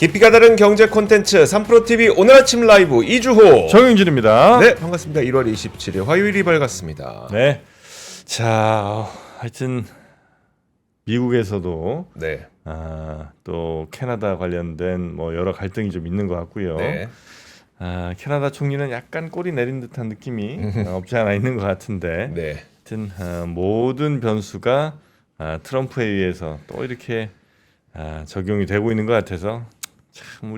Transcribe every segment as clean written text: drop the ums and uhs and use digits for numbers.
깊이가 다른 경제 콘텐츠 3프로TV 오늘 아침 라이브 이주호 정영진입니다. 네 반갑습니다. 1월 27일 화요일이 밝았습니다. 네. 자, 하여튼 미국에서도 네. 또 캐나다 관련된 뭐 여러 갈등이 좀 있는 것 같고요. 네. 캐나다 총리는 약간 꼬리 내린 듯한 느낌이 없지 않아 있는 것 같은데. 네. 하여튼 모든 변수가 트럼프에 의해서 또 이렇게 적용이 되고 있는 것 같아서 참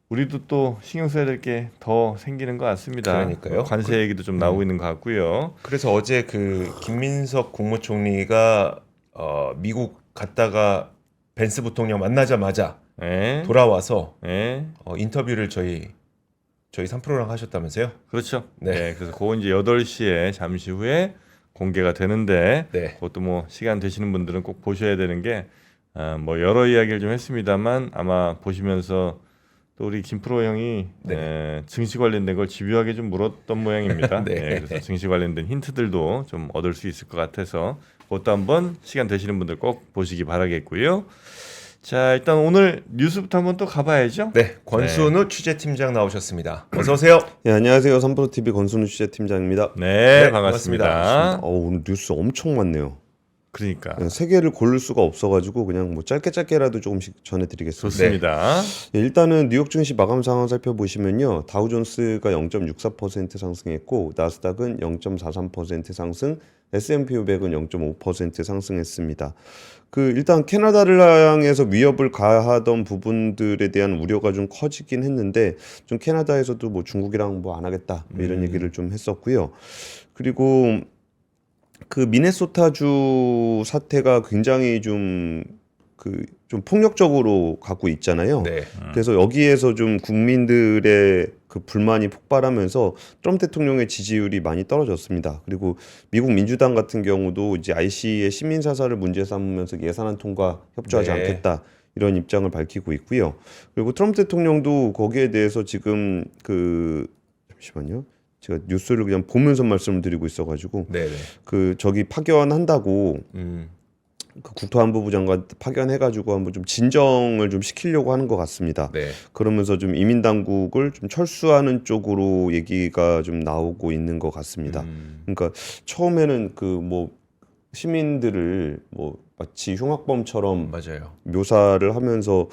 우리도 또 신경 써야 될 게 더 생기는 것 같습니다. 그러니까요. 관세 얘기도 좀 나오고 있는 것 같고요. 그래서 어제 그 김민석 국무총리가 미국 갔다가 벤스 부통령 만나자마자 네. 돌아와서 네. 인터뷰를 저희 3프로랑 하셨다면서요? 그렇죠. 네. 네. 그래서 그거 이제 8시에 잠시 후에 공개가 되는데 네. 그것도 뭐 시간 되시는 분들은 꼭 보셔야 되는 게 뭐 여러 이야기를 좀 했습니다만 아마 보시면서 또 우리 김프로 형이 증시 관련된 걸 집요하게 좀 물었던 모양입니다. 네. 그래서 증시 관련된 힌트들도 좀 얻을 수 있을 것 같아서 그것도 한번 시간 되시는 분들 꼭 보시기 바라겠고요. 자, 일단 오늘 뉴스부터 한번 또 가봐야죠. 네. 권순우 취재팀장 나오셨습니다. 어서 오세요. 네, 안녕하세요. 3프로TV 권순우 취재팀장입니다. 네, 네, 반갑습니다. 오늘 뉴스 엄청 많네요. 그러니까 세 개를 고를 수가 없어가지고 그냥 뭐 짧게라도 조금씩 전해드리겠습니다. 좋습니다. 네, 일단은 뉴욕 증시 마감 상황 살펴보시면요. 다우존스가 0.64% 상승했고 나스닥은 0.43% 상승, S&P 500은 0.5% 상승했습니다. 일단 캐나다를 향해서 위협을 가하던 부분들에 대한 우려가 좀 커지긴 했는데 좀 캐나다에서도 뭐 중국이랑 뭐 안 하겠다 뭐 이런 얘기를 좀 했었고요. 그리고 미네소타주 사태가 굉장히 좀 폭력적으로 가고 있잖아요. 네. 그래서 여기에서 좀 국민들의 불만이 폭발하면서 트럼프 대통령의 지지율이 많이 떨어졌습니다. 그리고 미국 민주당 같은 경우도 이제 IC의 시민 사살을 문제 삼으면서 예산안 통과 협조하지 네. 않겠다. 이런 입장을 밝히고 있고요. 그리고 트럼프 대통령도 거기에 대해서 지금 잠시만요. 제가 뉴스를 그냥 보면서 말씀을 드리고 있어가지고 네. 저기 파견한다고 국토안보부 장관 파견해가지고 한번 좀 진정을 좀 시키려고 하는 것 같습니다. 네. 그러면서 좀 이민 당국을 좀 철수하는 쪽으로 얘기가 좀 나오고 있는 것 같습니다. 그러니까 처음에는 시민들을 마치 흉악범처럼 맞아요. 묘사를 하면서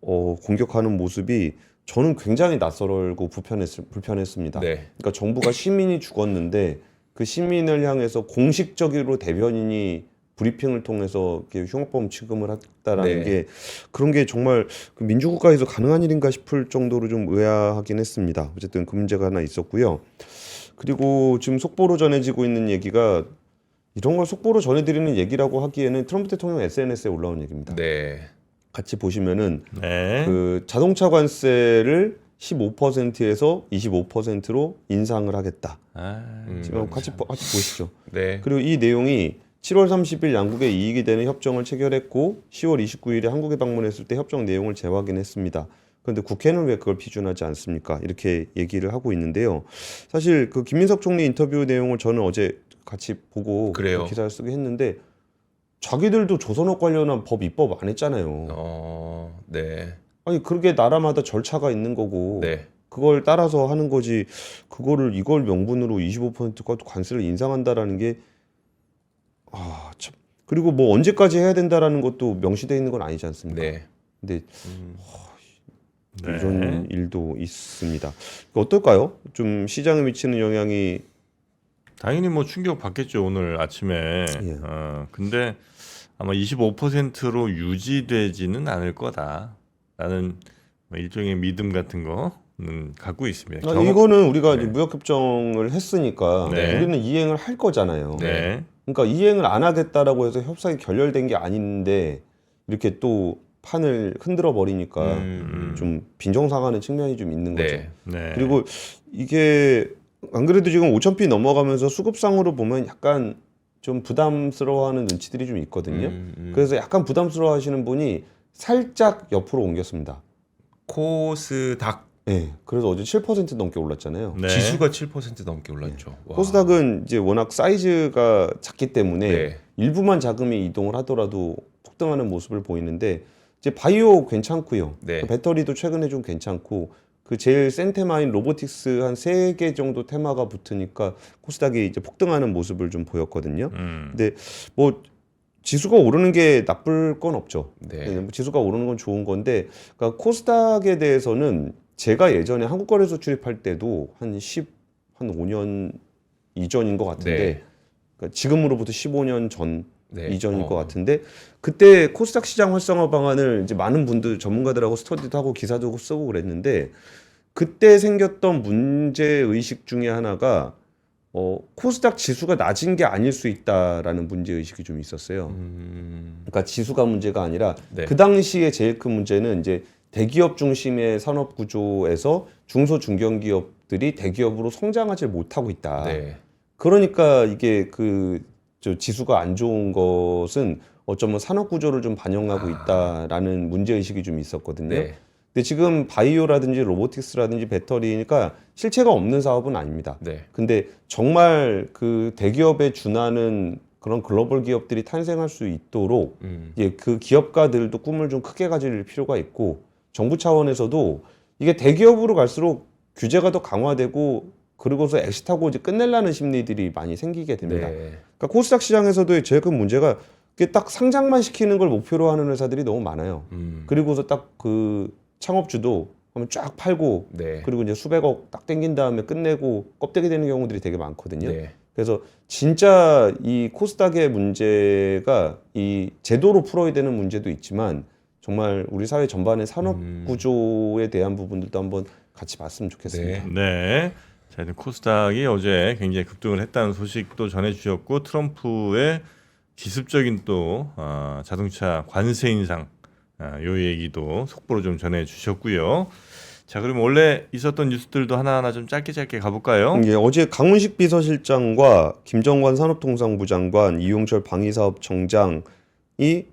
공격하는 모습이 저는 굉장히 낯설고 불편했습니다. 네. 그러니까 정부가 시민이 죽었는데 그 시민을 향해서 공식적으로 대변인이 브리핑을 통해서 이렇게 흉악범 취급을 했다라는 네. 게 그런 게 정말 민주국가에서 가능한 일인가 싶을 정도로 좀 의아하긴 했습니다. 어쨌든 그 문제가 하나 있었고요. 그리고 지금 속보로 전해지고 있는 얘기가 이런 걸 속보로 전해드리는 얘기라고 하기에는 트럼프 대통령 SNS에 올라온 얘기입니다. 네. 같이 보시면은 네. 자동차 관세를 15%에서 25%로 인상을 하겠다. 지금 같이 보시죠. 네. 그리고 이 내용이 7월 30일 양국에 이익이 되는 협정을 체결했고 10월 29일에 한국에 방문했을 때 협정 내용을 재확인했습니다. 그런데 국회는 왜 그걸批准하지 않습니까? 이렇게 얘기를 하고 있는데요. 사실 김민석 총리 인터뷰 내용을 저는 어제 같이 보고 그래요. 기사를 쓰게 했는데 자기들도 조선업 관련한 법 입법 안 했잖아요. 네. 아니 그렇게 나라마다 절차가 있는 거고 네. 그걸 따라서 하는 거지 이걸 명분으로 25% 관세를 인상한다라는 게 참. 그리고 뭐 언제까지 해야 된다라는 것도 명시되어 있는 건 아니지 않습니까? 네. 근데 네. 이런 일도 있습니다. 어떨까요? 좀 시장에 미치는 영향이 당연히 뭐 충격 받겠죠 오늘 아침에. 예. 근데 아마 25%로 유지되지는 않을 거다라는 일종의 믿음 같은 거는 갖고 있습니다. 이거는 우리가 이제 무역협정을 했으니까 네. 우리는 이행을 할 거잖아요. 네. 그러니까 이행을 안 하겠다라고 해서 협상이 결렬된 게 아닌데 이렇게 또 판을 흔들어 버리니까 좀 빈정상하는 측면이 좀 있는 거죠. 네. 네. 그리고 이게 안 그래도 지금 5,000피 넘어가면서 수급상으로 보면 약간 좀 부담스러워하는 눈치들이 좀 있거든요. 그래서 약간 부담스러워하시는 분이 살짝 옆으로 옮겼습니다. 코스닥 네, 그래서 어제 7% 넘게 올랐잖아요. 네. 지수가 7% 넘게 올랐죠. 와. 코스닥은 이제 워낙 사이즈가 작기 때문에 네. 일부만 자금이 이동을 하더라도 폭등하는 모습을 보이는데 이제 바이오 괜찮고요. 네. 그 배터리도 최근에 좀 괜찮고 그 제일 센 테마인 로보틱스 한 3개 정도 테마가 붙으니까 코스닥이 이제 폭등하는 모습을 좀 보였거든요. 근데 뭐 지수가 오르는 게 나쁠 건 없죠. 네. 뭐 지수가 오르는 건 좋은 건데, 그러니까 코스닥에 대해서는 제가 예전에 한국거래소 출입할 때도 한 5년 이전인 것 같은데, 네. 그러니까 지금으로부터 15년 전 네. 이전일 것 같은데, 그때 코스닥 시장 활성화 방안을 이제 많은 분들 전문가들하고 스터디도 하고 기사도 쓰고 그랬는데, 그때 생겼던 문제 의식 중에 하나가 코스닥 지수가 낮은 게 아닐 수 있다라는 문제 의식이 좀 있었어요. 그러니까 지수가 문제가 아니라 네. 그 당시에 제일 큰 문제는 이제 대기업 중심의 산업 구조에서 중소 중견기업들이 대기업으로 성장하지 못하고 있다. 네. 그러니까 이게 저 지수가 안 좋은 것은 어쩌면 산업 구조를 좀 반영하고 있다라는 문제 의식이 좀 있었거든요. 네. 근데 지금 바이오라든지 로보틱스라든지 배터리니까 실체가 없는 사업은 아닙니다. 네. 근데 정말 그 대기업에 준하는 그런 글로벌 기업들이 탄생할 수 있도록 그 기업가들도 꿈을 좀 크게 가질 필요가 있고, 정부 차원에서도 이게 대기업으로 갈수록 규제가 더 강화되고 그러고서 엑시트하고 이제 끝내려는 심리들이 많이 생기게 됩니다. 네. 그러니까 코스닥 시장에서도 제일 큰 문제가 이게 딱 상장만 시키는 걸 목표로 하는 회사들이 너무 많아요. 그리고서 딱 그 창업주도 한번 쫙 팔고 네. 그리고 이제 수백억 딱 땡긴 다음에 끝내고 껍데기 되는 경우들이 되게 많거든요. 네. 그래서 진짜 이 코스닥의 문제가 이 제도로 풀어야 되는 문제도 있지만 정말 우리 사회 전반의 산업 구조에 대한 부분들도 한번 같이 봤으면 좋겠습니다. 네. 자, 이제 코스닥이 어제 굉장히 급등을 했다는 소식도 전해주셨고, 트럼프의 기습적인 또 자동차 관세 인상 요 얘기도 속보로 좀 전해주셨고요. 자, 그럼 원래 있었던 뉴스들도 하나하나 좀 짧게 가볼까요? 예, 어제 강훈식 비서실장과 김정관 산업통상부 장관, 이용철 방위사업청장이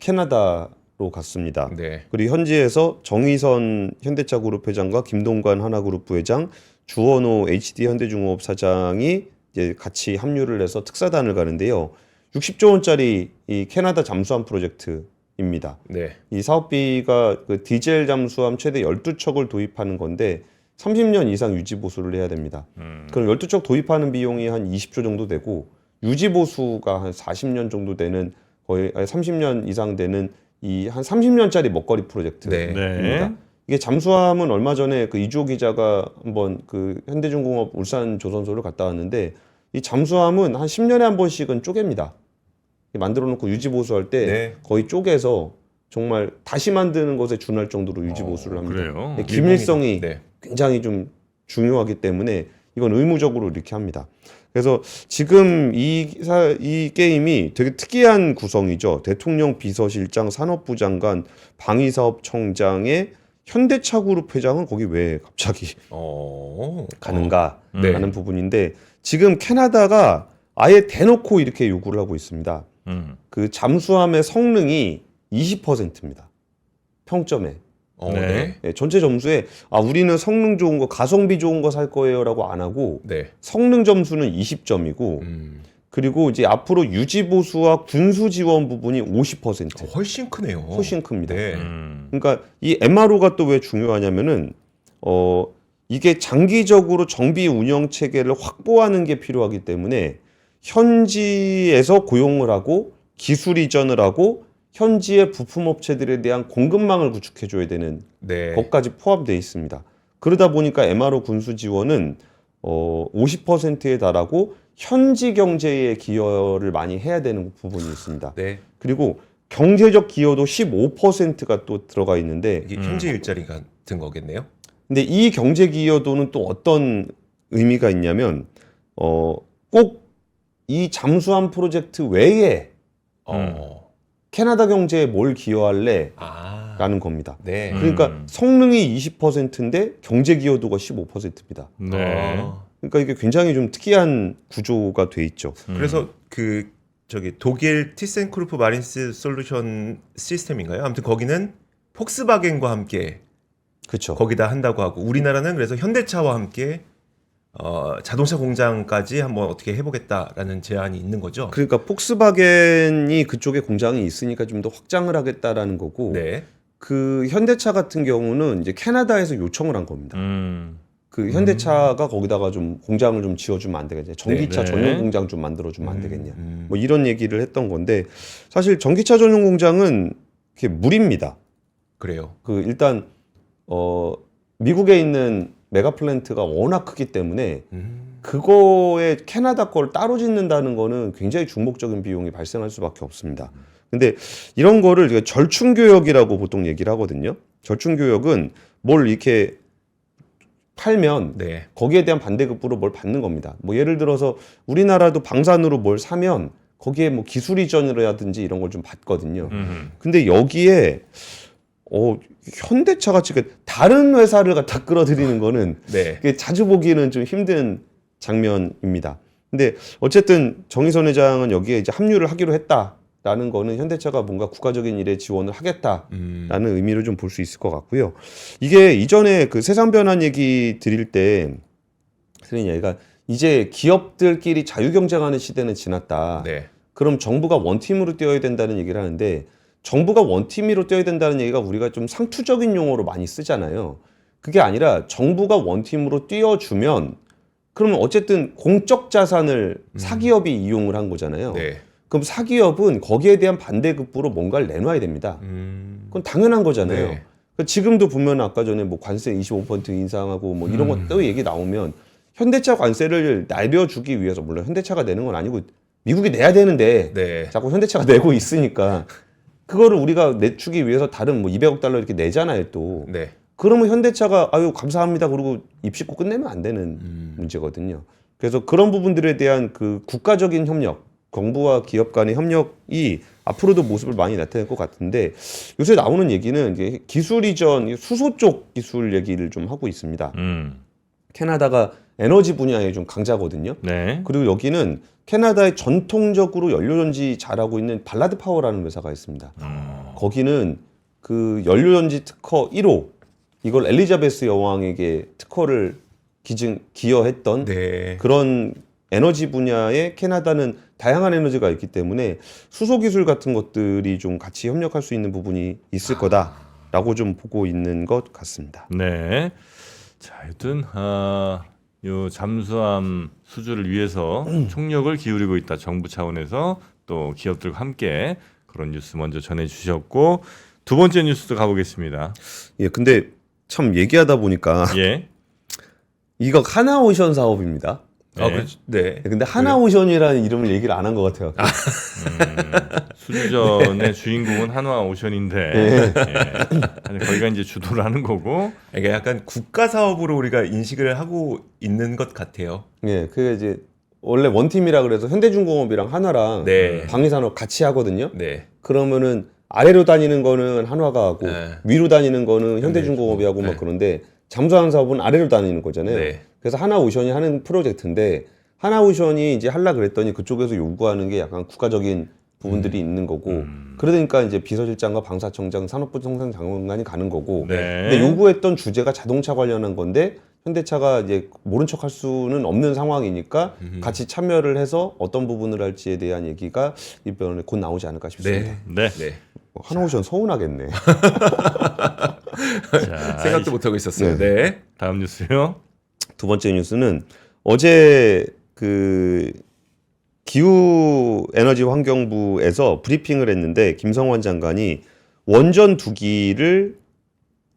캐나다로 갔습니다. 네. 그리고 현지에서 정의선 현대차그룹 회장과 김동관 하나그룹 부회장, 주원호 HD 현대중공업 사장이 이제 같이 합류를 해서 특사단을 가는데요. 60조 원짜리 이 캐나다 잠수함 프로젝트입니다. 네. 이 사업비가 그 디젤 잠수함 최대 12척을 도입하는 건데 30년 이상 유지 보수를 해야 됩니다. 그럼 12척 도입하는 비용이 한 20조 정도 되고, 유지 보수가 한 40년 정도 되는, 거의 30년 이상 되는 이 한 30년짜리 먹거리 프로젝트입니다. 네. 이게 잠수함은 얼마 전에 그 이주호 기자가 한번 그 현대중공업 울산 조선소를 갔다 왔는데, 이 잠수함은 한 10년에 한 번씩은 쪼갭니다. 만들어 놓고 유지 보수할 때 네. 거의 쪼개서 정말 다시 만드는 것에 준할 정도로 유지 보수를 합니다. 그래요? 기밀성이 네. 굉장히 좀 중요하기 때문에 이건 의무적으로 이렇게 합니다. 그래서 지금 이 게임이 되게 특이한 구성이죠. 대통령 비서실장, 산업부 장관, 방위사업청장의 현대차그룹 회장은 거기 왜 갑자기 가는가 네. 하는 부분인데, 지금 캐나다가 아예 대놓고 이렇게 요구를 하고 있습니다. 그 잠수함의 성능이 20%입니다. 평점에. 네. 네, 전체 점수에 우리는 성능 좋은 거, 가성비 좋은 거 살 거예요라고 안 하고 네. 성능 점수는 20점이고 그리고 이제 앞으로 유지 보수와 군수 지원 부분이 50%. 훨씬 크네요. 훨씬 큽니다. 네. 그러니까 이 MRO가 또 왜 중요하냐면은 이게 장기적으로 정비 운영 체계를 확보하는 게 필요하기 때문에 현지에서 고용을 하고 기술 이전을 하고 현지의 부품 업체들에 대한 공급망을 구축해 줘야 되는 네. 것까지 포함되어 있습니다. 그러다 보니까 MRO 군수 지원은 50%에 달하고 현지 경제에 기여를 많이 해야 되는 부분이 있습니다. 네. 그리고 경제적 기여도 15%가 또 들어가 있는데, 이게 현지 일자리 같은 거겠네요. 근데 이 경제 기여도는 또 어떤 의미가 있냐면 꼭 이 잠수함 프로젝트 외에 캐나다 경제에 뭘 기여할래? 라는 겁니다. 네. 그러니까 성능이 20%인데 경제 기여도가 15%입니다. 네. 그러니까 이게 굉장히 좀 특이한 구조가 돼 있죠. 그래서 독일 티센크루프 마린스 솔루션 시스템인가요? 아무튼 거기는 폭스바겐과 함께 그렇죠. 거기다 한다고 하고, 우리나라는 그래서 현대차와 함께 자동차 공장까지 한번 어떻게 해보겠다라는 제안이 있는 거죠. 그러니까 폭스바겐이 그쪽에 공장이 있으니까 좀 더 확장을 하겠다라는 거고, 네. 그 현대차 같은 경우는 이제 캐나다에서 요청을 한 겁니다. 그 현대차가 거기다가 좀 공장을 좀 지어주면 안 되겠냐, 전기차 네. 전용 공장 좀 만들어주면 안 되겠냐, 뭐 이런 얘기를 했던 건데 사실 전기차 전용 공장은 그게 무리입니다. 그래요. 그 일단 미국에 있는 메가 플랜트가 워낙 크기 때문에 그거에 캐나다 걸 따로 짓는다는 거는 굉장히 중복적인 비용이 발생할 수밖에 없습니다. 근데 이런 거를 우리가 절충교역이라고 보통 얘기를 하거든요. 절충교역은 뭘 이렇게 팔면 네. 거기에 대한 반대급부로 뭘 받는 겁니다. 뭐 예를 들어서 우리나라도 방산으로 뭘 사면 거기에 뭐 기술 이전이라든지 이런 걸 좀 받거든요. 근데 여기에 현대차 같이 다른 회사를 갖다 끌어들이는 거는 네. 그게 자주 보기는 좀 힘든 장면입니다. 근데 어쨌든 정의선 회장은 여기에 이제 합류를 하기로 했다라는 거는 현대차가 뭔가 국가적인 일에 지원을 하겠다라는 의미로 좀 볼 수 있을 것 같고요. 이게 이전에 그 세상 변환 얘기 드릴 때 드린 얘기가 이제 기업들끼리 자유 경쟁하는 시대는 지났다. 네. 그럼 정부가 원팀으로 뛰어야 된다는 얘기를 하는데 정부가 원팀으로 뛰어야 된다는 얘기가 우리가 좀 상투적인 용어로 많이 쓰잖아요. 그게 아니라 정부가 원팀으로 뛰어주면 그러면 어쨌든 공적 자산을 사기업이 이용을 한 거잖아요. 네. 그럼 사기업은 거기에 대한 반대급부로 뭔가를 내놔야 됩니다. 그건 당연한 거잖아요. 네. 그러니까 지금도 보면 아까 전에 뭐 관세 25% 인상하고 뭐 이런 것도 얘기 나오면 현대차 관세를 내려주기 위해서 물론 현대차가 내는 건 아니고 미국이 내야 되는데 네. 자꾸 현대차가 내고 있으니까 그거를 우리가 내주기 위해서 다른 뭐 200억 달러 이렇게 내잖아요 또. 네. 그러면 현대차가 아유 감사합니다 그러고 입 씻고 끝내면 안 되는 문제거든요. 그래서 그런 부분들에 대한 그 국가적인 협력, 정부와 기업 간의 협력이 앞으로도 모습을 많이 나타낼 것 같은데 요새 나오는 얘기는 이제 기술 이전, 수소 쪽 기술 얘기를 좀 하고 있습니다. 캐나다가 에너지 분야에 좀 강자거든요. 네. 그리고 여기는 캐나다에 전통적으로 연료전지 잘하고 있는 발라드 파워라는 회사가 있습니다. 거기는 그 연료전지 특허 1호 이걸 엘리자베스 여왕에게 특허를 기여했던 네. 그런 에너지 분야에 캐나다는 다양한 에너지가 있기 때문에 수소 기술 같은 것들이 좀 같이 협력할 수 있는 부분이 있을 거다라고 좀 보고 있는 것 같습니다. 네. 자, 여튼 요 잠수함 수주를 위해서 총력을 기울이고 있다. 정부 차원에서 또 기업들과 함께 그런 뉴스 먼저 전해 주셨고 두 번째 뉴스도 가보겠습니다. 예, 근데 참 얘기하다 보니까 예. 이거 하나오션 사업입니다. 아, 네. 그렇죠. 네. 근데 하나오션이라는 이름을 얘기를 안 한 것 같아요. 수주전의 주인공은 한화오션인데 예. 아니, 거기가 이제 주도를 하는 거고 이게 약간 국가 사업으로 우리가 인식을 하고 있는 것 같아요. 예, 그게 이제 원래 원팀이라 그래서 현대중공업이랑 한화랑 네. 방위산업 같이 하거든요. 네. 그러면은 아래로 다니는 거는 한화가 하고 네. 위로 다니는 거는 현대중공업이 하고 네. 막 그런데 잠수함 사업은 아래로 다니는 거잖아요. 네. 그래서 하나오션이 하는 프로젝트인데 하나오션이 이제 하려 그랬더니 그쪽에서 요구하는 게 약간 국가적인 부분들이 있는 거고 그러니까 이제 비서실장과 방사청장, 산업부 청산장관이 가는 거고 네. 근데 요구했던 주제가 자동차 관련한 건데 현대차가 이제 모른 척할 수는 없는 상황이니까 같이 참여를 해서 어떤 부분을 할지에 대한 얘기가 이번에 곧 나오지 않을까 싶습니다. 네. 네. 하나오션 서운하겠네. 자, 생각도 못 하고 있었어요. 네. 다음 뉴스요. 두 번째 뉴스는 어제 그 기후 에너지 환경부에서 브리핑을 했는데 김성환 장관이 원전 2기를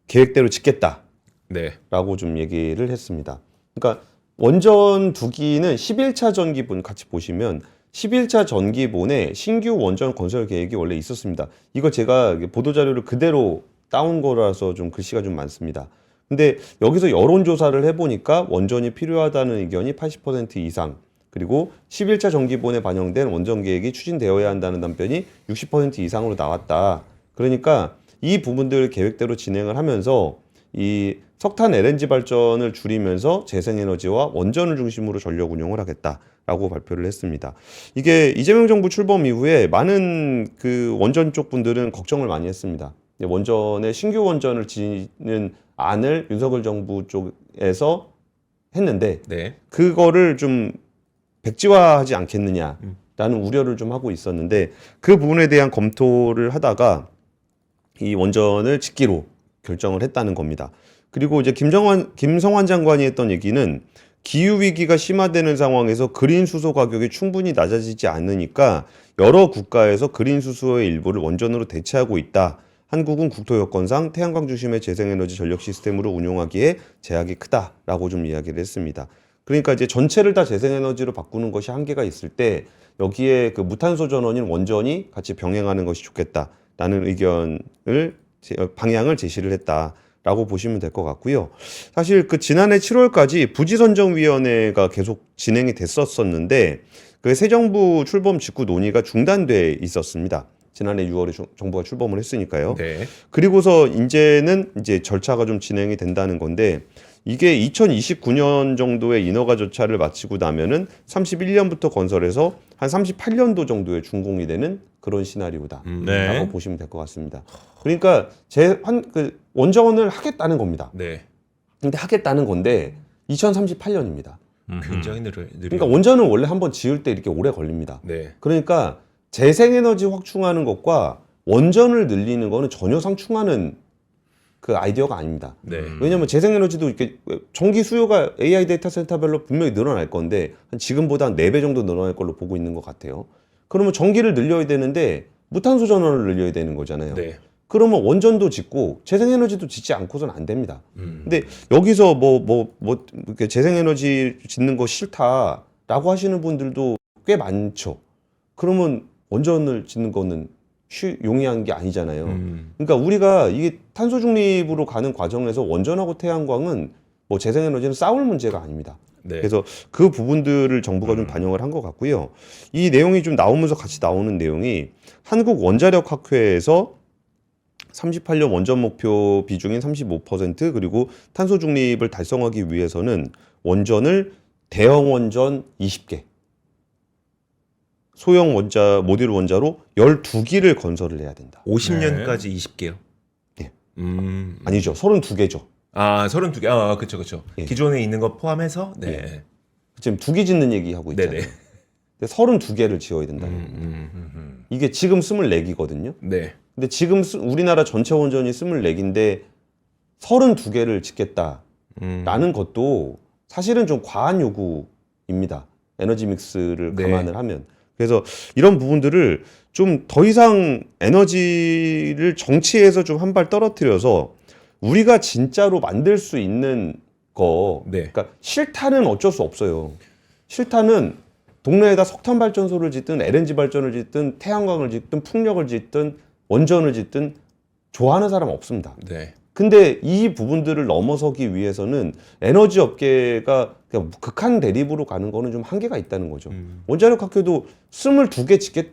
계획대로 짓겠다라고 네. 좀 얘기를 했습니다. 그러니까 원전 2기는 11차 전기분 같이 보시면 11차 전기분에 신규 원전 건설 계획이 원래 있었습니다. 이거 제가 보도자료를 그대로 따온 거라서 좀 글씨가 좀 많습니다. 근데 여기서 여론조사를 해보니까 원전이 필요하다는 의견이 80% 이상, 그리고 11차 전기분에 반영된 원전 계획이 추진되어야 한다는 답변이 60% 이상으로 나왔다. 그러니까 이 부분들 계획대로 진행을 하면서 이 석탄 LNG 발전을 줄이면서 재생에너지와 원전을 중심으로 전력 운용을 하겠다라고 발표를 했습니다. 이게 이재명 정부 출범 이후에 많은 그 원전 쪽 분들은 걱정을 많이 했습니다. 원전에 신규 원전을 짓는 안을 윤석열 정부 쪽에서 했는데 네. 그거를 좀 백지화하지 않겠느냐라는 우려를 좀 하고 있었는데 그 부분에 대한 검토를 하다가 이 원전을 짓기로 결정을 했다는 겁니다. 그리고 이제 김성환 장관이 했던 얘기는 기후 위기가 심화되는 상황에서 그린 수소 가격이 충분히 낮아지지 않으니까 여러 국가에서 그린 수소의 일부를 원전으로 대체하고 있다. 한국은 국토 여건상 태양광 중심의 재생에너지 전력 시스템으로 운용하기에 제약이 크다라고 좀 이야기를 했습니다. 그러니까 이제 전체를 다 재생에너지로 바꾸는 것이 한계가 있을 때 여기에 그 무탄소 전원인 원전이 같이 병행하는 것이 좋겠다라는 방향을 제시를 했다라고 보시면 될 것 같고요. 사실 그 지난해 7월까지 부지선정위원회가 계속 진행이 됐었는데 그 새 정부 출범 직후 논의가 중단돼 있었습니다. 지난해 6월에 정부가 출범을 했으니까요. 네. 그리고서 이제는 이제 절차가 좀 진행이 된다는 건데 이게 2029년 정도의 인허가 절차를 마치고 나면은 31년부터 건설해서 한 38년도 정도에 준공이 되는 그런 시나리오다라고 네. 보시면 될 것 같습니다. 그러니까 원전을 하겠다는 겁니다. 네. 근데 하겠다는 건데 2038년입니다. 굉장히 느려. 그러니까 원전은 원래 한번 지을 때 이렇게 오래 걸립니다. 네. 그러니까 재생에너지 확충하는 것과 원전을 늘리는 거는 전혀 상충하는 그 아이디어가 아닙니다. 네. 왜냐하면 재생에너지도 이렇게 전기 수요가 AI 데이터 센터별로 분명히 늘어날 건데 지금보다 한 4배 정도 늘어날 걸로 보고 있는 것 같아요. 그러면 전기를 늘려야 되는데 무탄소 전원을 늘려야 되는 거잖아요. 네. 그러면 원전도 짓고 재생에너지도 짓지 않고서는 안 됩니다. 근데 여기서 이렇게 재생에너지 짓는 거 싫다라고 하시는 분들도 꽤 많죠. 그러면 원전을 짓는 거는 용이한 게 아니잖아요. 그러니까 우리가 이게 탄소 중립으로 가는 과정에서 원전하고 태양광은 뭐 재생에너지는 싸울 문제가 아닙니다. 네. 그래서 그 부분들을 정부가 좀 반영을 한 것 같고요. 이 내용이 좀 나오면서 같이 나오는 내용이 한국원자력학회에서 38년 원전 목표 비중인 35% 그리고 탄소 중립을 달성하기 위해서는 원전을 대형 원전 20개, 소형 모듈 원자로 12기를 건설을 해야 된다. 50년까지 20개요. 예. 아니죠. 아니죠. 32개죠. 아, 32개. 아, 그렇죠. 예. 기존에 있는 거 포함해서 네. 예. 지금 2기 짓는 얘기하고 있잖아요. 네네. 근데 32개를 지어야 된다. 이게 지금 24기거든요. 네. 근데 지금 우리나라 전체 원전이 24기인데 32개를 짓겠다라는 것도 사실은 좀 과한 요구입니다. 에너지 믹스를 네. 감안을 하면. 그래서 이런 부분들을 좀 더 이상 에너지를 정치에서 좀 한 발 떨어뜨려서 우리가 진짜로 만들 수 있는 거, 네. 그러니까 실탄은 어쩔 수 없어요. 실탄은 동네에다 석탄 발전소를 짓든 LNG 발전을 짓든 태양광을 짓든 풍력을 짓든 원전을 짓든 좋아하는 사람 없습니다. 네. 근데 이 부분들을 넘어서기 위해서는 에너지 업계가 그냥 극한 대립으로 가는 거는 좀 한계가 있다는 거죠. 원자력학회도 22개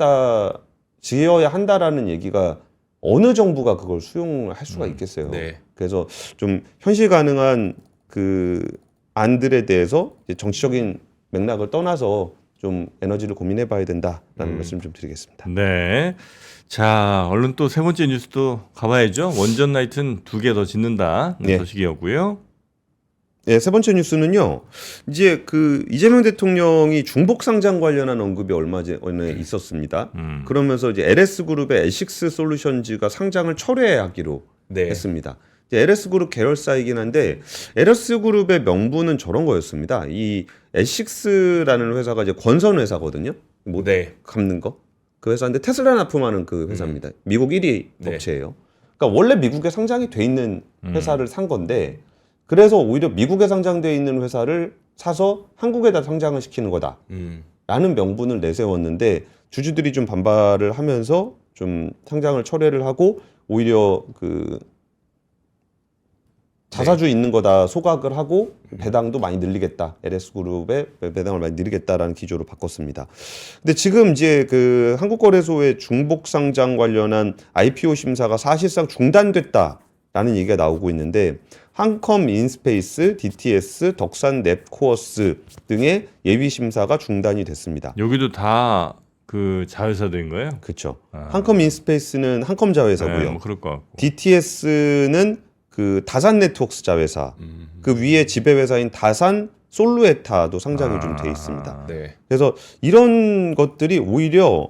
지어야 한다라는 얘기가 어느 정부가 그걸 수용할 수가 있겠어요. 네. 그래서 좀 현실 가능한 그 안들에 대해서 이제 정치적인 맥락을 떠나서 좀 에너지를 고민해 봐야 된다라는 말씀 좀 드리겠습니다. 네. 자, 얼른 또 세 번째 뉴스도 가봐야죠. 원전 나이트는 2개 더 짓는다. 네. 소식이었고요. 네, 세 번째 뉴스는요. 이제 그 이재명 대통령이 중복 상장 관련한 언급이 얼마 전에 있었습니다. 그러면서 이제 LS그룹의 에식스 솔루션즈가 상장을 철회하기로 네. 했습니다. LS그룹 계열사이긴 한데 LS그룹의 명분은 저런 거였습니다. 이 에식스라는 회사가 이제 건설 회사거든요. 뭐 네. 갚는 거. 그 회사인데 테슬라 납품하는 그 회사입니다. 미국 1위 네. 업체예요. 그러니까 원래 미국에 상장이 돼 있는 회사를 산 건데 그래서 오히려 미국에 상장돼 있는 회사를 사서 한국에다 상장을 시키는 거다라는 명분을 내세웠는데 주주들이 좀 반발을 하면서 좀 상장을 철회를 하고 오히려 그 자사주 있는 거다 소각을 하고 배당도 많이 늘리겠다. LS그룹의 배당을 많이 늘리겠다라는 기조로 바꿨습니다. 근데 지금 이제 그 한국거래소의 중복 상장 관련한 IPO 심사가 사실상 중단됐다라는 얘기가 나오고 있는데 한컴 인스페이스, DTS, 덕산 넵코어스 등의 예비 심사가 중단이 됐습니다. 여기도 다 그 자회사들인 거예요? 그렇죠. 한컴 인스페이스는 한컴 자회사고요. 네, 뭐 그럴 것 같고. DTS는 그 다산 네트워크스 자회사, 그 위에 지배회사인 다산 솔루에타도 상장이 좀 돼 있습니다. 네. 그래서 이런 것들이 오히려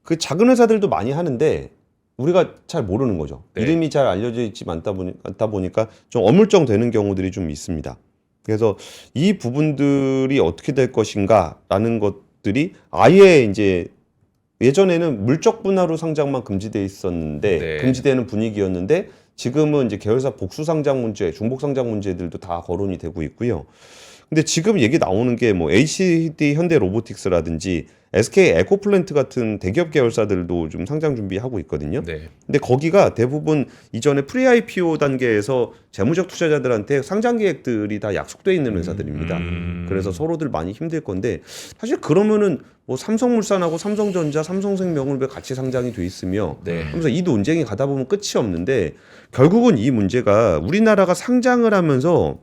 그 작은 회사들도 많이 하는데 우리가 잘 모르는 거죠. 네. 이름이 잘 알려져 있지 않다 보니까 좀 어물쩡되는 경우들이 좀 있습니다. 그래서 이 부분들이 어떻게 될 것인가라는 것들이 아예 이제 예전에는 물적 분할로 상장만 금지돼 있었는데 네. 금지되는 분위기였는데 지금은 이제 계열사 복수 상장 문제, 중복 상장 문제들도 다 거론이 되고 있고요. 근데 지금 얘기 나오는 게 뭐 HD 현대 로보틱스라든지 SK 에코플랜트 같은 대기업 계열사들도 좀 상장 준비하고 있거든요. 네. 근데 거기가 대부분 이전에 프리 IPO 단계에서 재무적 투자자들한테 상장 계획들이 다 약속돼 있는 회사들입니다. 그래서 서로들 많이 힘들 건데 사실 그러면은 뭐 삼성물산하고 삼성전자, 삼성생명은 왜 같이 상장이 돼 있으며 네. 그래서 이 논쟁이 가다 보면 끝이 없는데 결국은 이 문제가 우리나라가 상장을 하면서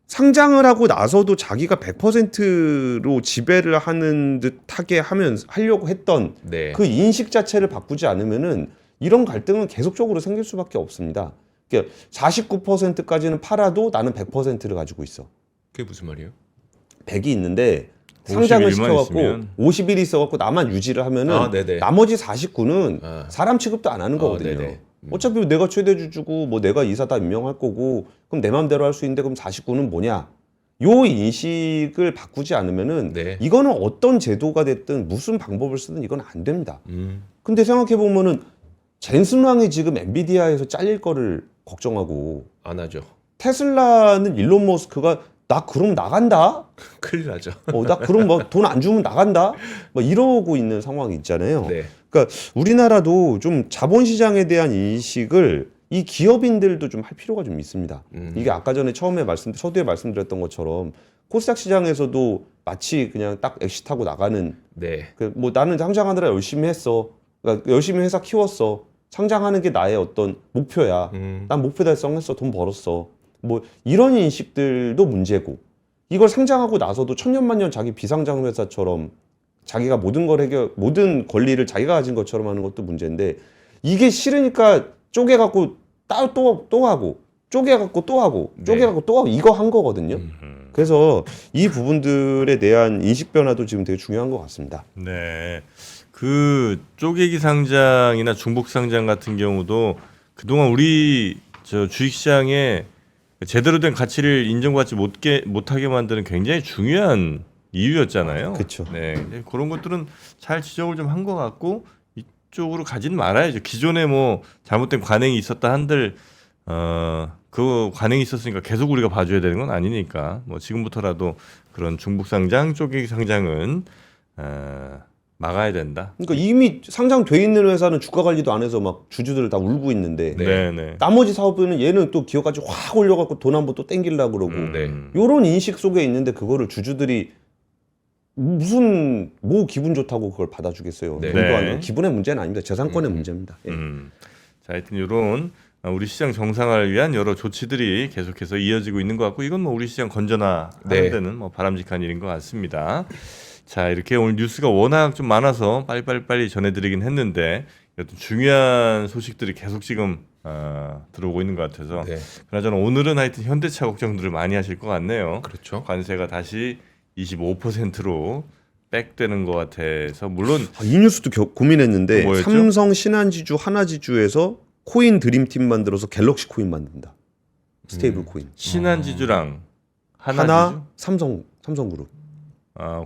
상장을 하고 나서도 자기가 100%로 지배를 하는 듯하게 하려고 했던 네. 그 인식 자체를 바꾸지 않으면은 이런 갈등은 계속적으로 생길 수밖에 없습니다. 그러니까 49%까지는 팔아도 나는 100%를 가지고 있어. 그게 무슨 말이에요? 100이 있는데 상장을 51만 시켜갖고 있으면. 50일이 있어갖고 나만 유지를 하면은 네네. 나머지 49는 아. 사람 취급도 안 하는 거거든요. 네네. 어차피 내가 최대주주고 뭐 내가 이사 다 임명할 거고 그럼 내 마음대로 할 수 있는데 그럼 49는 뭐냐? 요 인식을 바꾸지 않으면은 네. 이거는 어떤 제도가 됐든 무슨 방법을 쓰든 이건 안 됩니다. 음. 근데 생각해 보면은 젠슨왕이 지금 엔비디아에서 잘릴 거를 걱정하고 안 하죠. 테슬라는 일론 머스크가 나 그럼 나간다? 큰일 나죠. 나 그럼 뭐 돈 안 주면 나간다? 뭐 이러고 있는 상황이 있잖아요. 네. 그러니까 우리나라도 좀 자본시장에 대한 인식을 이 기업인들도 좀 할 필요가 좀 있습니다. 이게 아까 전에 서두에 말씀드렸던 것처럼 코스닥 시장에서도 마치 그냥 딱 엑시트하고 나가는 네. 뭐 나는 상장하느라 열심히 했어. 그러니까 열심히 회사 키웠어. 상장하는 게 나의 어떤 목표야. 난 목표 달성했어. 돈 벌었어. 뭐 이런 인식들도 문제고 이걸 상장하고 나서도 천년만년 자기 비상장 회사처럼 자기가 모든 권리를 자기가 가진 것처럼 하는 것도 문제인데 이게 싫으니까 쪼개갖고 또 하고 쪼개갖고 또 하고 쪼개갖고 또 하고 이거 한 거거든요. 그래서 이 부분들에 대한 인식 변화도 지금 되게 중요한 것 같습니다. 네. 그 쪼개기 상장이나 중복 상장 같은 경우도 그동안 우리 저 주식시장에 제대로 된 가치를 인정받지 못하게 만드는 굉장히 중요한 이유였잖아요. 그쵸. 네. 그런 것들은 잘 지적을 좀 한 것 같고 이쪽으로 가지는 말아야죠. 기존에 뭐 잘못된 관행이 있었다 한들 그 관행이 있었으니까 계속 우리가 봐줘야 되는 건 아니니까 뭐 지금부터라도 그런 중복 상장, 쪼개기 상장은 막아야 된다. 그러니까 이미 상장돼 있는 회사는 주가 관리도 안 해서 막 주주들 다 울고 있는데 네. 나머지 사업은 얘는 또 기업까지 확 올려갖고 돈 한 번 또 땡기려고 그러고 네. 요런 인식 속에 있는데 그거를 주주들이 무슨 뭐 기분 좋다고 그걸 받아주겠어요. 네. 돈도 안 네. 주고 기분의 문제는 아닙니다. 재산권의 문제입니다. 예. 자, 하여튼 이런 우리 시장 정상화를 위한 여러 조치들이 계속해서 이어지고 있는 것 같고 이건 뭐 우리 시장 건전화하는 네. 데는 뭐 바람직한 일인 것 같습니다. 자, 이렇게 오늘 뉴스가 워낙 좀 많아서 빨리 전해드리긴 했는데 어떤 중요한 소식들이 계속 지금 들어오고 있는 것 같아서 네. 그나저나 오늘은 하여튼 현대차 걱정들을 많이 하실 것 같네요. 그렇죠. 관세가 다시 25%로 백되는 것 같아서 물론 이 뉴스도 고민했는데 뭐였죠? 삼성, 신한지주, 하나지주에서 코인 드림팀 만들어서 갤럭시 코인 만든다. 스테이블 코인. 신한지주랑 하나, 하나지주 삼성그룹.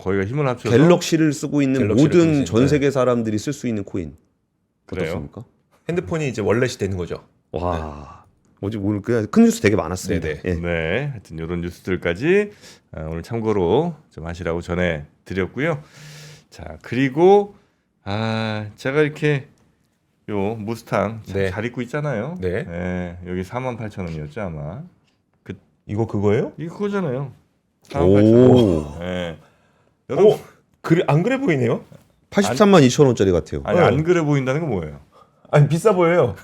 거기가 힘을 합쳐서 갤럭시를 쓰고 있는 갤럭시를 모든 쓰고 전 세계 사람들이 쓸 수 있는 코인. 그래요? 어떻습니까? 핸드폰이 이제 월렛이 되는 거죠. 와. 어제 오늘 그냥 큰 뉴스 되게 많았습니다. 네네. 예. 네, 하여튼 이런 뉴스들까지 오늘 참고로 좀 하시라고 전해드렸고요. 자, 그리고 제가 이렇게 요 무스탕 네. 잘 입고 있잖아요. 네. 여기 48,000원이었죠 아마. 이거 그거예요? 이거 그거잖아요. 오. 48,000원. 네. 여러분, 그래 안 그래 보이네요? 83만 2천 원짜리 같아요. 아니 안 그래 보인다는 건 뭐예요? 아니 비싸 보여요.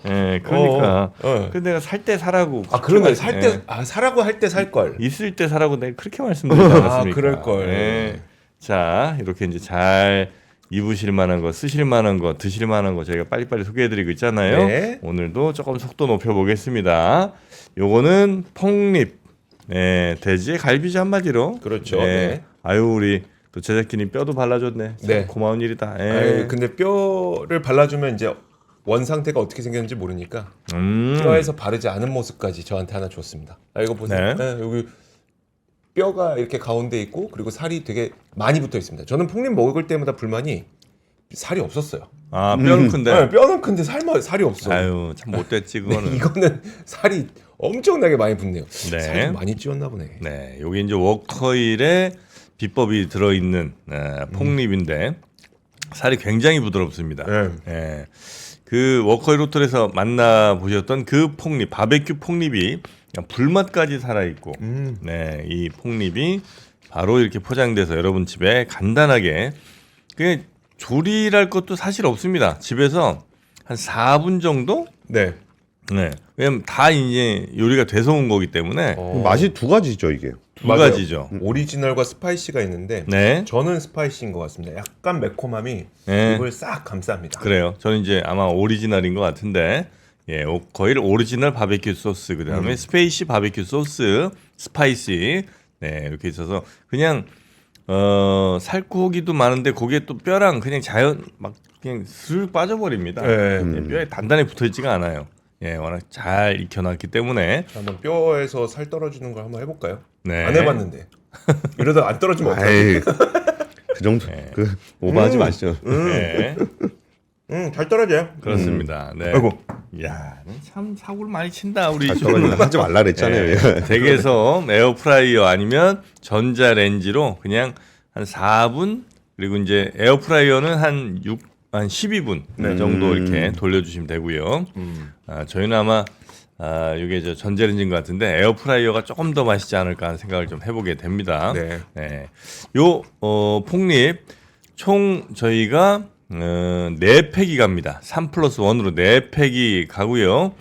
네, 그러니까. 어. 근데 내가 살 때 사라고. 그런데 살 때 네. 사라고 할 때 살 걸. 있을 때 사라고 내가 그렇게 말씀드리지 않았습니까? 그럴 걸. 네. 자, 이렇게 이제 잘 입으실 만한 거, 쓰실 만한 거, 드실 만한 거 저희가 빨리빨리 소개해드리고 있잖아요. 네. 오늘도 조금 속도 높여보겠습니다. 요거는 폭립, 네, 돼지의 갈비지 한마디로. 그렇죠. 네. 네. 아유 우리 또 제작진이 뼈도 발라줬네. 참 네. 고마운 일이다. 예. 아이, 근데 뼈를 발라주면 이제 원 상태가 어떻게 생겼는지 모르니까 뼈에서 바르지 않은 모습까지 저한테 하나 줬습니다. 아, 이거 보세요. 네. 네, 여기 뼈가 이렇게 가운데 있고 그리고 살이 되게 많이 붙어 있습니다. 저는 폭립 먹을 때마다 불만이 살이 없었어요. 아, 뼈는 큰데. 네, 뼈는 큰데 살이 없어. 아유, 참 못됐지 그거는. 네, 이거는 살이 엄청나게 많이 붙네요. 네. 살이 많이 찌웠나 보네. 네, 요게 이제 워커힐의 비법이 들어있는 폭립인데 살이 굉장히 부드럽습니다. 네. 예. 그 워커힐 호텔에서 만나 보셨던 그 폭립, 바베큐 폭립이 불맛까지 살아있고, 네, 이 폭립이 바로 이렇게 포장돼서 여러분 집에 간단하게 그 조리할 것도 사실 없습니다. 집에서 한 4분 정도? 네. 네. 왜냐면 다 이제 요리가 돼서 온 거기 때문에 맛이 두 가지죠 이게. 두 맞아요. 가지죠. 오리지널과 스파이시가 있는데 네. 저는 스파이시인 것 같습니다. 약간 매콤함이 네. 입을 싹 감쌉니다. 그래요. 저는 이제 아마 오리지널인 것 같은데, 예, 거의 오리지널 바베큐 소스, 그 다음에 스페이시 바베큐 소스, 스파이시, 네, 이렇게 있어서 그냥 살코기도 많은데 거기에 또 뼈랑 그냥 막 그냥 슥 빠져버립니다. 네. 예, 뼈에 단단히 붙어있지가 않아요. 예, 워낙 잘 익혀놨기 때문에. 한번 뼈에서 살 떨어지는 걸 한번 해볼까요? 네. 안 해봤는데 이러다 안 떨어지면 어떡해? 아이 그 정도 그 오버하지 마시죠. 네, 잘 떨어져요. 그렇습니다. 네. 아이고. 야, 참 사고를 많이 친다 우리. 잘 떨어진다. 하지 말라 그랬잖아요. 네, 댁에서 에어프라이어 아니면 전자레인지로 그냥 한 4분 그리고 이제 에어프라이어는 한 12분 정도 이렇게 돌려주시면 되고요. 저희는 아마 이게 저 전자레인지인 것 같은데 에어프라이어가 조금 더 맛있지 않을까 하는 생각을 좀 해보게 됩니다. 네. 네. 요 폭립 총 저희가 4팩이 갑니다. 3+1으로 4팩이 가고요.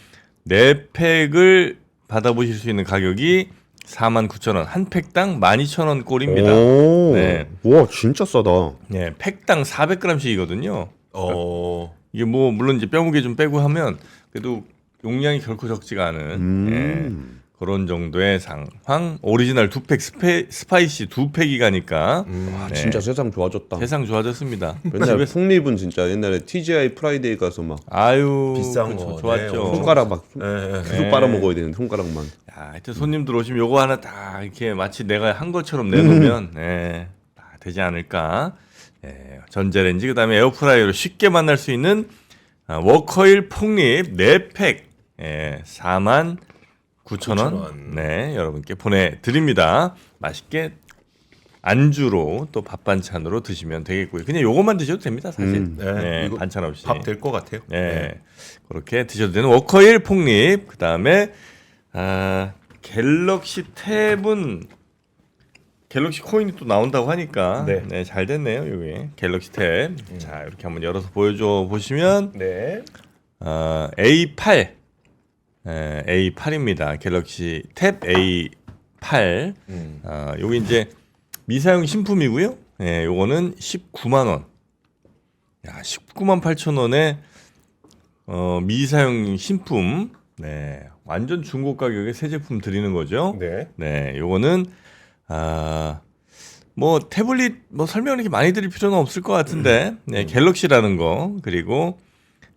4팩을 받아보실 수 있는 가격이 49,000원, 한 팩당 12,000원 꼴입니다. 오, 네. 와 진짜 싸다. 네, 팩당 400g씩이거든요. 어. 이게 뭐 물론 이제 뼈 무게 좀 빼고 하면 그래도 용량이 결코 적지가 않은 예, 그런 정도의 상황. 오리지널 2팩 스파이시 2팩이 가니까 와 네, 진짜 세상 좋아졌다. 세상 좋아졌습니다. 맨날 폭립은 진짜 옛날에 TGI 프라이데이 가서 막 아유 비싼 그쵸, 거. 좋았죠. 네, 손가락 막 네. 계속 빨아 먹어야 되는 손가락만. 야, 하여튼 손님들 오시면 요거 하나 다 이렇게 마치 내가 한 것처럼 내놓으면 예, 다 되지 않을까. 예, 전자레인지 그다음에 에어프라이어로 쉽게 만날 수 있는 워커힐 폭립 4팩 예, 49,000원 9,000원. 네, 여러분께 보내드립니다. 맛있게 안주로 또 밥 반찬으로 드시면 되겠고요. 그냥 요것만 드셔도 됩니다, 사실. 네. 네, 이거 반찬 없이. 밥 될 것 같아요. 네. 그렇게 드셔도 되는 워커힐 폭립. 그다음에 갤럭시 탭은 갤럭시 코인이 또 나온다고 하니까 네. 네, 잘 됐네요, 여기. 갤럭시 탭. 자, 이렇게 한번 열어서 보여줘 보시면 네. A8 A8입니다. 갤럭시 탭 A8. 요게 이제 미사용 신품이고요. 예, 요거는 19만 원. 야, 19만 8천 원에 미사용 신품. 네. 완전 중고 가격에 새 제품 드리는 거죠. 네. 네. 요거는 뭐 태블릿 뭐 설명을 이렇게 많이 드릴 필요는 없을 것 같은데. 네, 갤럭시라는 거. 그리고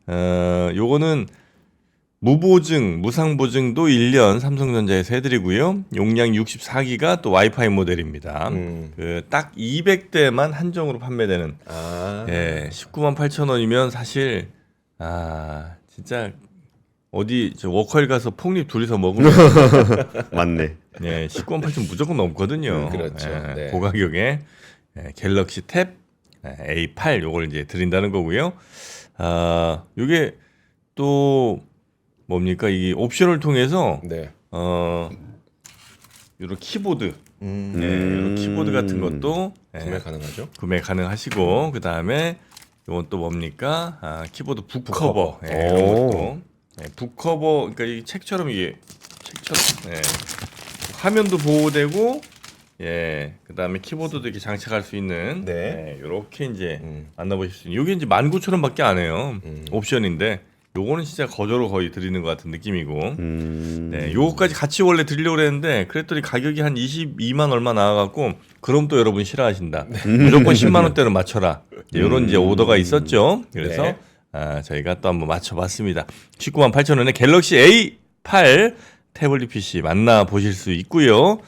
요거는 무보증, 무상보증도 1년 삼성전자에서 해드리고요. 용량 64기가 또 와이파이 모델입니다. 그 딱 200대만 한정으로 판매되는. 예, 19만 8천 원이면 사실 진짜 어디 저 워커힐 가서 폭립 둘이서 먹으면 맞네. 예, 19만 8천 무조건 넘거든요. 그렇죠. 예, 네. 그 가격에 갤럭시 탭 A8 요걸 이제 드린다는 거고요. 요게 또 뭡니까? 이 옵션을 통해서 네. 이런 키보드, 이런 키보드 같은 것도 구매 가능하죠? 구매 가능하시고 그 다음에 이건 또 뭡니까? 키보드 북커버. 북커버. 예, 이런 것도 북커버. 그러니까 이 책처럼 이게 책처럼 화면도 보호되고 그 다음에 키보드도 이렇게 장착할 수 있는 네. 이렇게 이제 만나보실 수 있는. 이게 이제 19,000원밖에 안 해요. 옵션인데. 요거는 진짜 거저로 거의 드리는 것 같은 느낌이고. 네, 요거까지 같이 원래 드리려고 그랬는데 그랬더니 가격이 한 22만 얼마 나와갖고 그럼 또 여러분 싫어하신다. 무조건 10만 원대로 맞춰라. 이런 이제 오더가 있었죠. 그래서 네. 저희가 또 한번 맞춰봤습니다. 19만 8천 원에 갤럭시 A8 태블릿 PC 만나보실 수 있고요.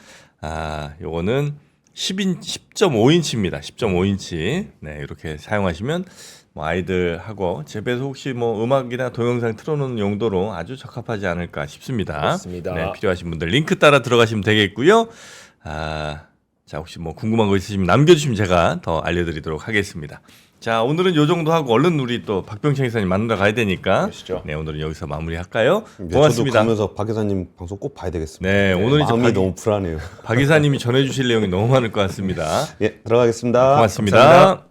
요거는 10.5인치입니다. 10.5인치. 네, 이렇게 사용하시면 뭐 아이들하고 집에서 혹시 뭐 음악이나 동영상 틀어놓는 용도로 아주 적합하지 않을까 싶습니다. 그렇습니다. 네, 필요하신 분들 링크 따라 들어가시면 되겠고요. 자, 혹시 뭐 궁금한 거 있으시면 남겨주시면 제가 더 알려드리도록 하겠습니다. 자, 오늘은 요 정도 하고 얼른 우리 또 박병창 이사님 만나러 가야 되니까 그러시죠. 네, 오늘은 여기서 마무리할까요? 저도 고맙습니다. 가면서 박 기사님 방송 꼭 봐야 되겠습니다. 네, 오늘 이제 마음이 너무 불안해요. 박 이사님이 전해주실 내용이 너무 많을 것 같습니다. 예, 들어가겠습니다. 고맙습니다. 감사합니다.